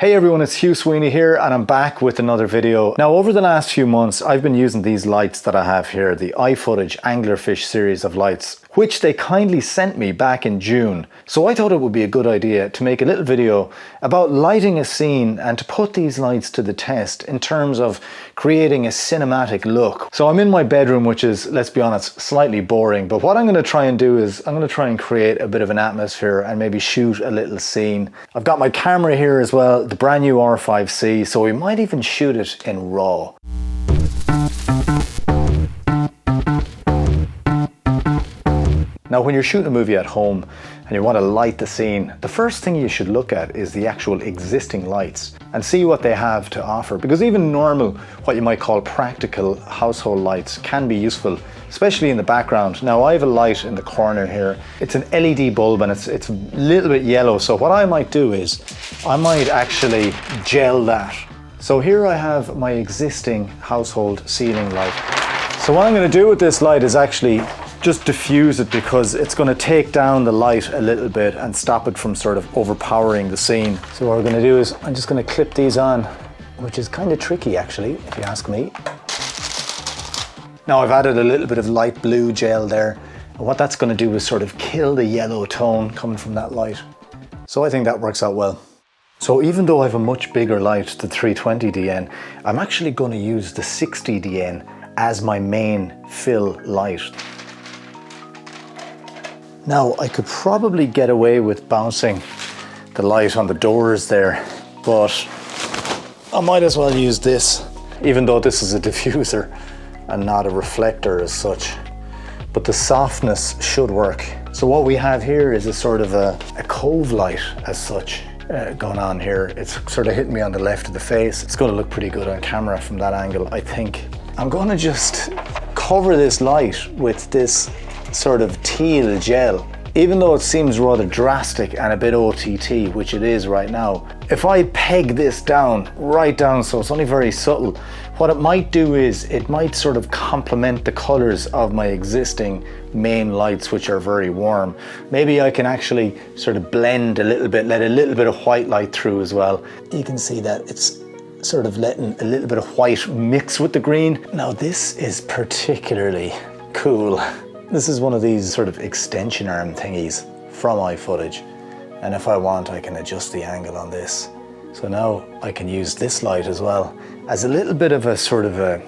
Hey everyone, it's Hugh Sweeney here and I'm back with another video. Now over the last few months I've been using these lights that I have here, the iFootage Anglerfish series of lights, which they kindly sent me back in June. So I thought it would be a good idea to make a little video about lighting a scene and to put these lights to the test in terms of creating a cinematic look. So I'm in my bedroom, which is, let's be honest, slightly boring, but what I'm going to try and do is I'm going to try and create a bit of an atmosphere and maybe shoot a little scene. I've got my camera here as well, the brand new R5C, so we might even shoot it in RAW. Now when you're shooting a movie at home and you want to light the scene, the first thing you should look at is the actual existing lights and see what they have to offer, because even normal, what you might call practical household lights can be useful, especially in the background. Now I have a light in the corner here. It's an LED bulb and it's a little bit yellow, so what I might do is I might actually gel that. So here I have my existing household ceiling light. So what I'm going to do with this light is actually just diffuse it, because it's going to take down the light a little bit and stop it from sort of overpowering the scene. So what we're going to do is I'm just going to clip these on, which is kind of tricky actually, if you ask me. Now I've added a little bit of light blue gel there, and what that's going to do is sort of kill the yellow tone coming from that light. So I think that works out well. So even though I have a much bigger light, the 320DN, I'm actually going to use the 60DN as my main fill light. Now I could probably get away with bouncing the light on the doors there, but I might as well use this, even though this is a diffuser and not a reflector as such. But the softness should work. So what we have here is a sort of a cove light as such going on here. It's sort of hitting me on the left of the face. It's going to look pretty good on camera from that angle, I think. I'm going to just cover this light with this sort of teal gel. Even though it seems rather drastic and a bit OTT, which it is right now, if I peg this down, right down, so it's only very subtle, what it might do is it might sort of complement the colors of my existing main lights, which are very warm. Maybe I can actually sort of blend a little bit, let a little bit of white light through as well. You can see that it's sort of letting a little bit of white mix with the green. Now this is particularly cool. This is one of these sort of extension arm thingies from iFootage, and if I want I can adjust the angle on this. So now I can use this light as well as a little bit of a sort of a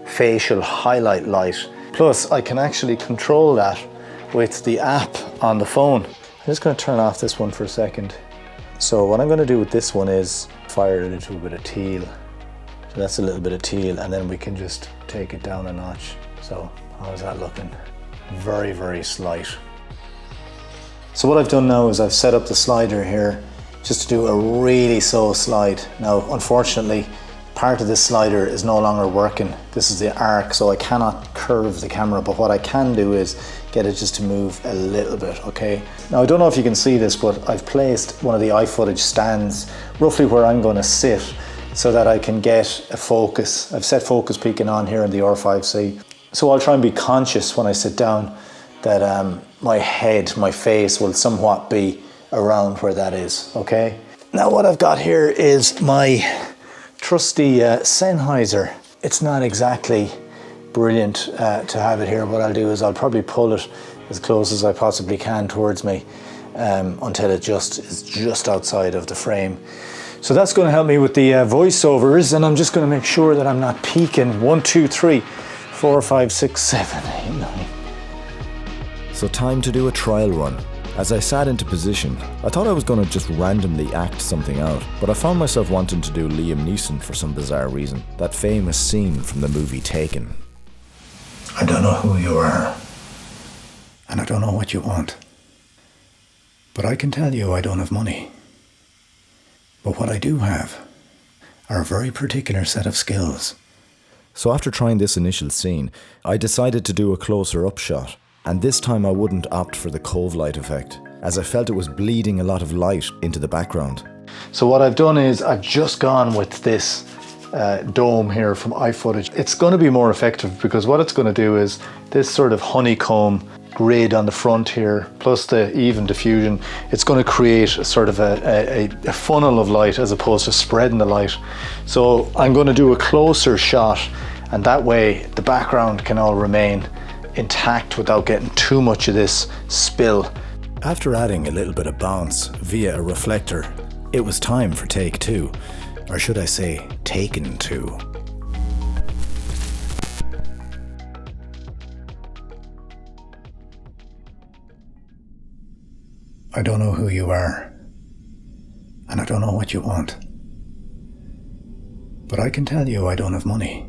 facial highlight light. Plus I can actually control that with the app on the phone. I'm just going to turn off this one for a second. So what I'm going to do with this one is fire it into a bit of teal. So that's a little bit of teal, and then we can just take it down a notch. So how's that looking? Very, very slight. So what I've done now is I've set up the slider here just to do a really slow slide. Now unfortunately part of this slider is no longer working. This is the arc, so I cannot curve the camera, but what I can do is get it just to move a little bit, okay? Now I don't know if you can see this, but I've placed one of the iFootage stands roughly where I'm going to sit so that I can get a focus. I've set focus peaking on here in the R5C. So I'll try and be conscious when I sit down that my head, my face will somewhat be around where that is, okay? Now what I've got here is my trusty Sennheiser. It's not exactly brilliant to have it here. What I'll do is I'll probably pull it as close as I possibly can towards me until it just is just outside of the frame. So that's going to help me with the voiceovers, and I'm just going to make sure that I'm not peaking 1, 2, 3, 4, 5, 6, 7, 8, 9. So time to do a trial run. As I sat into position, I thought I was going to just randomly act something out, but I found myself wanting to do Liam Neeson for some bizarre reason. That famous scene from the movie Taken. I don't know who you are, and I don't know what you want, but I can tell you I don't have money. But what I do have are a very particular set of skills. So after trying this initial scene, I decided to do a closer up shot, and this time I wouldn't opt for the cove light effect, as I felt it was bleeding a lot of light into the background. So what I've done is I've just gone with this dome here from iFootage. It's going to be more effective because what it's going to do is this sort of honeycomb grid on the front here, plus the even diffusion, it's going to create a sort of a funnel of light as opposed to spreading the light. So I'm going to do a closer shot, and that way the background can all remain intact without getting too much of this spill. After adding a little bit of bounce via a reflector, it was time for take two, or should I say, taken two. I don't know who you are, and I don't know what you want, but I can tell you I don't have money.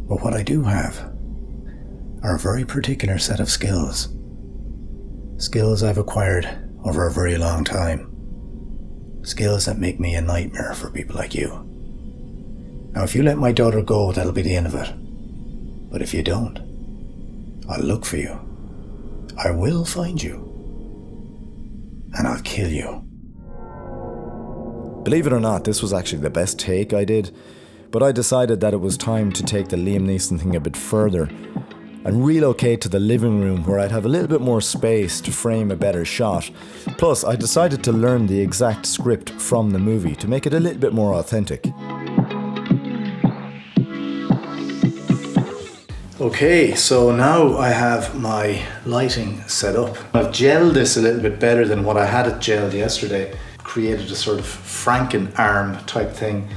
But what I do have are a very particular set of skills. Skills I've acquired over a very long time. Skills that make me a nightmare for people like you. Now, if you let my daughter go, that'll be the end of it. But if you don't, I'll look for you. I will find you. And I'll kill you. Believe it or not, this was actually the best take I did, but I decided that it was time to take the Liam Neeson thing a bit further and relocate to the living room where I'd have a little bit more space to frame a better shot. Plus, I decided to learn the exact script from the movie to make it a little bit more authentic. Okay, so now I have my lighting set up. I've gelled this a little bit better than what I had it gelled yesterday. Created a sort of Franken arm type thing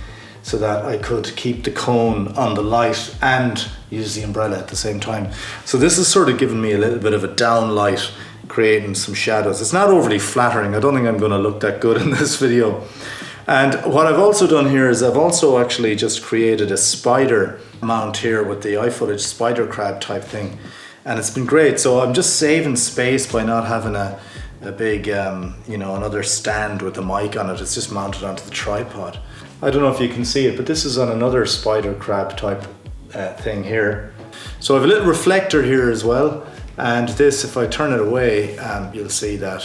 so that I could keep the cone on the light and use the umbrella at the same time. So this is sort of giving me a little bit of a down light, creating some shadows. It's not overly flattering. I don't think I'm going to look that good in this video. And what I've also done here is I've also actually just created a spider mount here with the iFootage spider crab type thing, and it's been great. So I'm just saving space by not having a big another stand with a mic on it. It's just mounted onto the tripod. I don't know if you can see it, but this is on another spider crab type thing here. So I have a little reflector here as well, and this, if I turn it away, you'll see that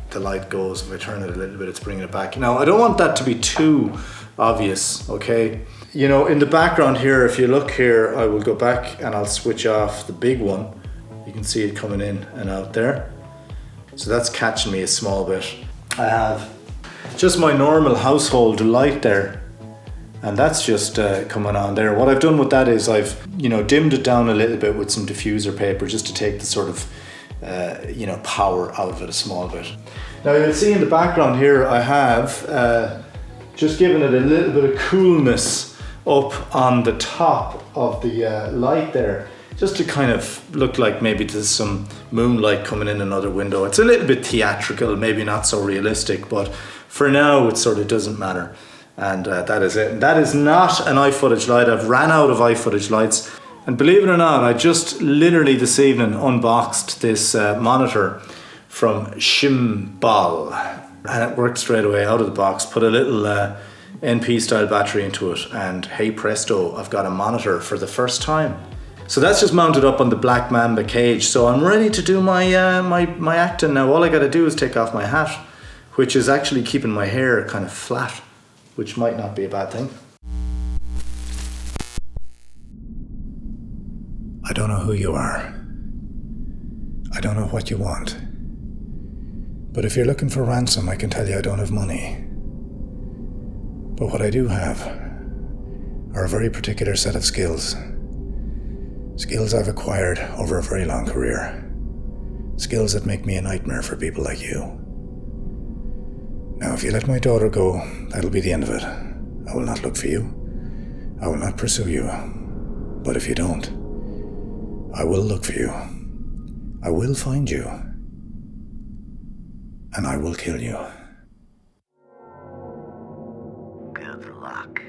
the light goes. If I turn it a little bit, it's bringing it back. Now, I don't want that to be too obvious, okay? You know, in the background here, if you look here, I will go back and I'll switch off the big one. You can see it coming in and out there. So that's catching me a small bit. I have just my normal household light there, and that's just coming on there. What I've done with that is I've, dimmed it down a little bit with some diffuser paper just to take the sort of power out of it a small bit. Now you'll see in the background here I have just given it a little bit of coolness up on the top of the light there, just to kind of look like maybe there's some moonlight coming in another window. It's a little bit theatrical, maybe not so realistic, but for now it sort of doesn't matter. And that is it. And that is not an iFootage light. I've ran out of iFootage lights. And believe it or not, I just literally this evening unboxed this monitor from Shimbal, and it worked straight away out of the box. Put a little NP style battery into it, and hey presto, I've got a monitor for the first time. So that's just mounted up on the Black Mamba cage. So I'm ready to do my my acting now. All I got to do is take off my hat, which is actually keeping my hair kind of flat, which might not be a bad thing. I don't know who you are. I don't know what you want. But if you're looking for ransom, I can tell you I don't have money. But what I do have are a very particular set of skills. Skills I've acquired over a very long career. Skills that make me a nightmare for people like you. Now, if you let my daughter go, that'll be the end of it. I will not look for you. I will not pursue you. But if you don't, I will look for you. I will find you. And I will kill you. Good luck.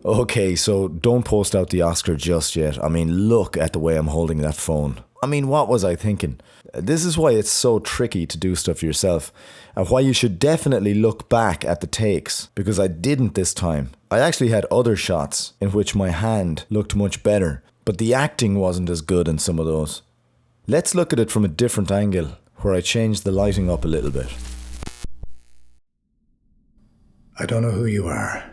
Okay, so don't post out the Oscar just yet. I mean, look at the way I'm holding that phone. I mean, what was I thinking? This is why it's so tricky to do stuff yourself, and why you should definitely look back at the takes, because I didn't this time. I actually had other shots in which my hand looked much better, but the acting wasn't as good in some of those. Let's look at it from a different angle, where I changed the lighting up a little bit. I don't know who you are.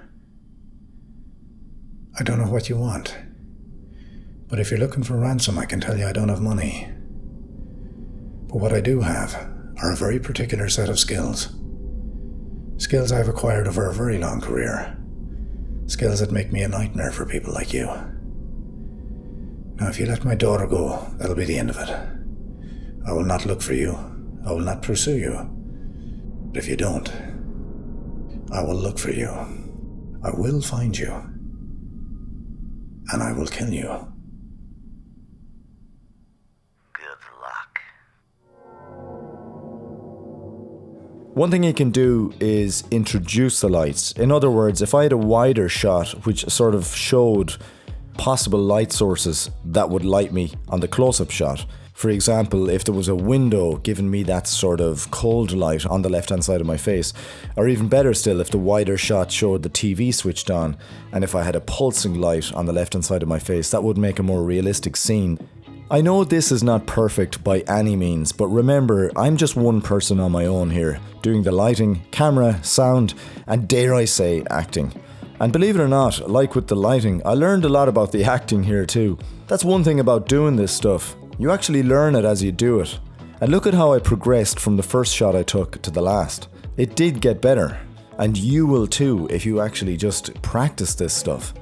I don't know what you want. But if you're looking for ransom, I can tell you I don't have money. But what I do have are a very particular set of skills. Skills I've acquired over a very long career. Skills that make me a nightmare for people like you. Now, if you let my daughter go, that'll be the end of it. I will not look for you. I will not pursue you. But if you don't, I will look for you. I will find you. And I will kill you. Good luck. One thing you can do is introduce the lights. In other words, if I had a wider shot which sort of showed possible light sources that would light me on the close-up shot. For example, if there was a window giving me that sort of cold light on the left-hand side of my face, or even better still, if the wider shot showed the TV switched on, and if I had a pulsing light on the left-hand side of my face, that would make a more realistic scene. I know this is not perfect by any means, but remember, I'm just one person on my own here, doing the lighting, camera, sound, and dare I say, acting. And believe it or not, like with the lighting, I learned a lot about the acting here too. That's one thing about doing this stuff. You actually learn it as you do it. And look at how I progressed from the first shot I took to the last. It did get better. And you will too if you actually just practice this stuff.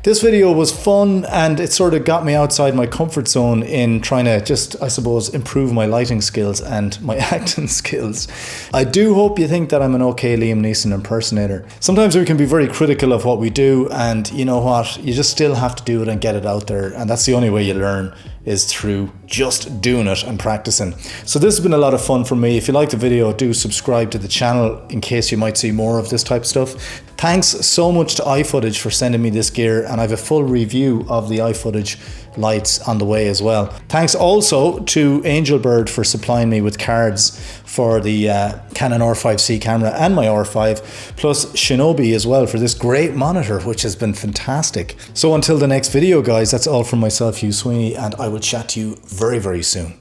This video was fun, and it sort of got me outside my comfort zone in trying to just, I suppose, improve my lighting skills and my acting skills. I do hope you think that I'm an okay Liam Neeson impersonator. Sometimes we can be very critical of what we do, and you know what, you just still have to do it and get it out there, and that's the only way you learn, is through just doing it and practicing. So this has been a lot of fun for me. If you liked the video, do subscribe to the channel in case you might see more of this type of stuff. Thanks so much to iFootage for sending me this gear, and I have a full review of the iFootage lights on the way as well. Thanks also to Angelbird for supplying me with cards for the Canon R5C camera and my R5, plus Shinobi as well for this great monitor, which has been fantastic. So until the next video, guys, that's all from myself, Hugh Sweeney, and I will chat to you very, very soon.